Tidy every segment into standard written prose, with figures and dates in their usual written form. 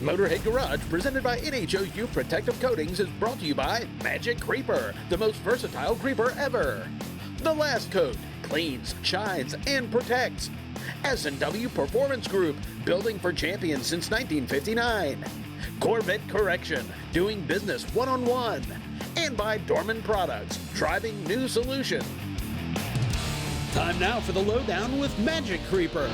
Motorhead Garage, presented by NHOU Protective Coatings, is brought to you by Magic Creeper, the most versatile creeper ever. The Last Coat cleans, shines, and protects. S&W Performance Group, building for champions since 1959. Corvette Correction, doing business one-on-one. And by Dorman Products, driving new solution. Time now for the lowdown with Magic Creeper.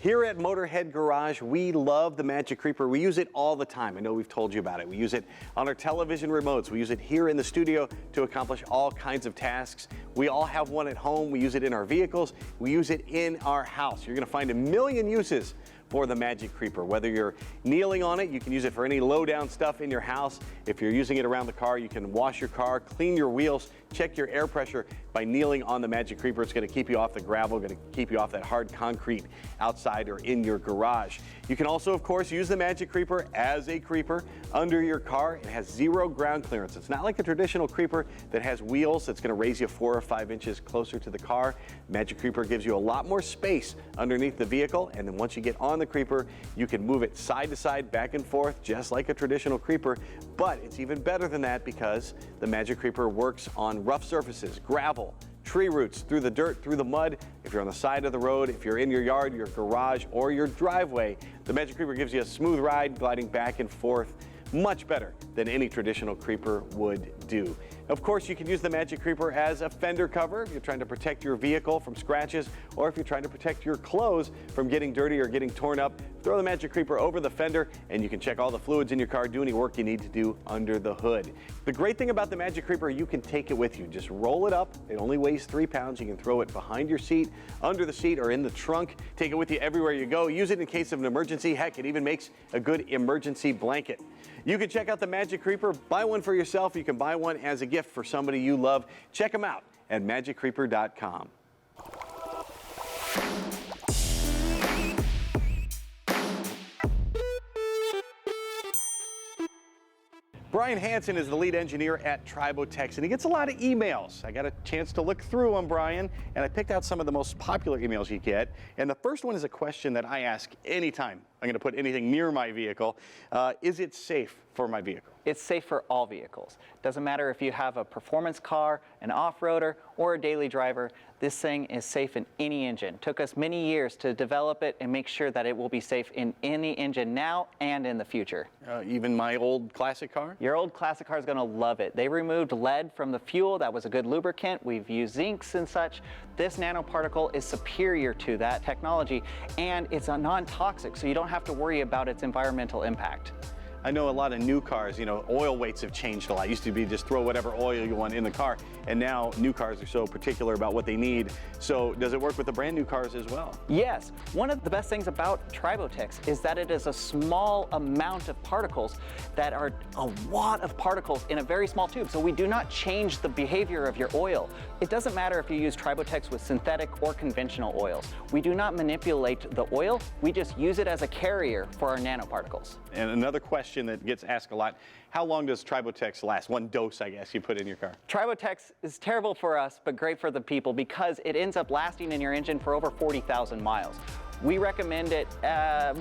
Here at Motorhead Garage, we love the Magic Creeper. We use it all the time. I know we've told you about it. We use it on our television remotes. We use it here in the studio to accomplish all kinds of tasks. We all have one at home. We use it in our vehicles. We use it in our house. You're going to find a million uses for the Magic Creeper. Whether you're kneeling on it, you can use it for any low-down stuff in your house. If you're using it around the car, you can wash your car, clean your wheels, check your air pressure by kneeling on the Magic Creeper. It's going to keep you off the gravel, going to keep you off that hard concrete outside or in your garage. You can also, of course, use the Magic Creeper as a creeper under your car. It has 0 ground clearance. It's not like a traditional creeper that has wheels that's going to raise you 4 or 5 inches closer to the car. Magic Creeper gives you a lot more space underneath the vehicle, and then once you get on the creeper, you can move it side to side, back and forth, just like a traditional creeper. But it's even better than that because the Magic Creeper works on rough surfaces, gravel, tree roots, through the dirt, through the mud. If you're on the side of the road, if you're in your yard, your garage, or your driveway, the Magic Creeper gives you a smooth ride, gliding back and forth, much better than any traditional creeper would do. Of course, you can use the Magic Creeper as a fender cover if you're trying to protect your vehicle from scratches, or if you're trying to protect your clothes from getting dirty or getting torn up. Throw the Magic Creeper over the fender and you can check all the fluids in your car, do any work you need to do under the hood. The great thing about the Magic Creeper, you can take it with you. Just roll it up. It only weighs 3 pounds. You can throw it behind your seat, under the seat, or in the trunk. Take it with you everywhere you go. Use it in case of an emergency. Heck, it even makes a good emergency blanket. You can check out the Magic Creeper. Buy one for yourself. You can buy one as a gift for somebody you love. Check them out at magiccreeper.com. Brian Hansen is the lead engineer at Tribotex, and he gets a lot of emails. I got a chance to look through them, Brian, and I picked out some of the most popular emails you get. And the first one is a question that I ask anytime I'm going to put anything near my vehicle. Is it safe for my vehicle? It's safe for all vehicles. Doesn't matter if you have a performance car, an off-roader, or a daily driver. This thing is safe in any engine. Took us many years to develop it and make sure that it will be safe in any engine now and in the future. Even my old classic car? Your old classic car is going to love it. They removed lead from the fuel. That was a good lubricant. We've used zincs and such. This nanoparticle is superior to that technology, and it's a non-toxic, so you don't have to worry about its environmental impact. I know a lot of new cars, oil weights have changed a lot. It used to be just throw whatever oil you want in the car, and now new cars are so particular about what they need. So does it work with the brand new cars as well? Yes. One of the best things about Tribotex is that it is a small amount of particles that are a lot of particles in a very small tube. So we do not change the behavior of your oil. It doesn't matter if you use Tribotex with synthetic or conventional oils. We do not manipulate the oil. We just use it as a carrier for our nanoparticles. And another question that gets asked a lot, how long does Tribotex last? One dose, I guess, you put in your car. Tribotex is terrible for us, but great for the people because it ends up lasting in your engine for over 40,000 miles. We recommend it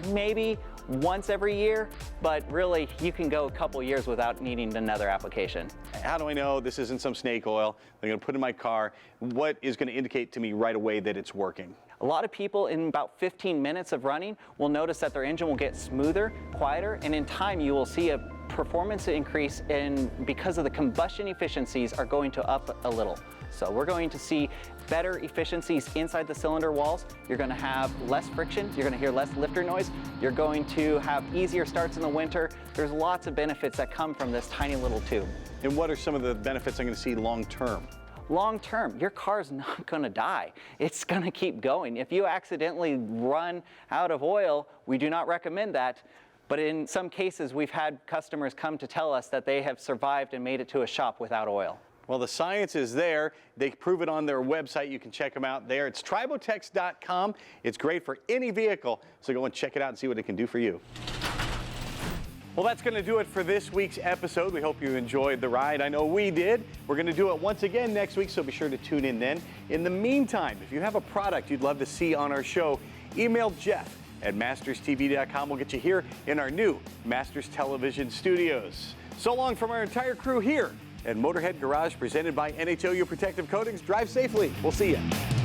maybe once every year, but really you can go a couple years without needing another application. How do I know this isn't some snake oil I'm going to put in my car? What is going to indicate to me right away that it's working? A lot of people in about 15 minutes of running will notice that their engine will get smoother, quieter, and in time you will see a performance increase because of the combustion efficiencies are going to up a little. So we're going to see better efficiencies inside the cylinder walls. You're going to have less friction. You're going to hear less lifter noise. You're going to have easier starts in the winter. There's lots of benefits that come from this tiny little tube. And what are some of the benefits I'm going to see long term? Long term, your car's not going to die. It's going to keep going. If you accidentally run out of oil, we do not recommend that. But in some cases, we've had customers come to tell us that they have survived and made it to a shop without oil. Well, the science is there. They prove it on their website. You can check them out there. It's tribotex.com. It's great for any vehicle, so go and check it out and see what it can do for you. Well, that's going to do it for this week's episode. We hope you enjoyed the ride. I know we did. We're going to do it once again next week, so be sure to tune in then. In the meantime, if you have a product you'd love to see on our show, email Jeff at MastersTV.com will get you here in our new Masters Television studios. So long from our entire crew here at Motorhead Garage, presented by NHOU Protective Coatings. Drive safely. We'll see you.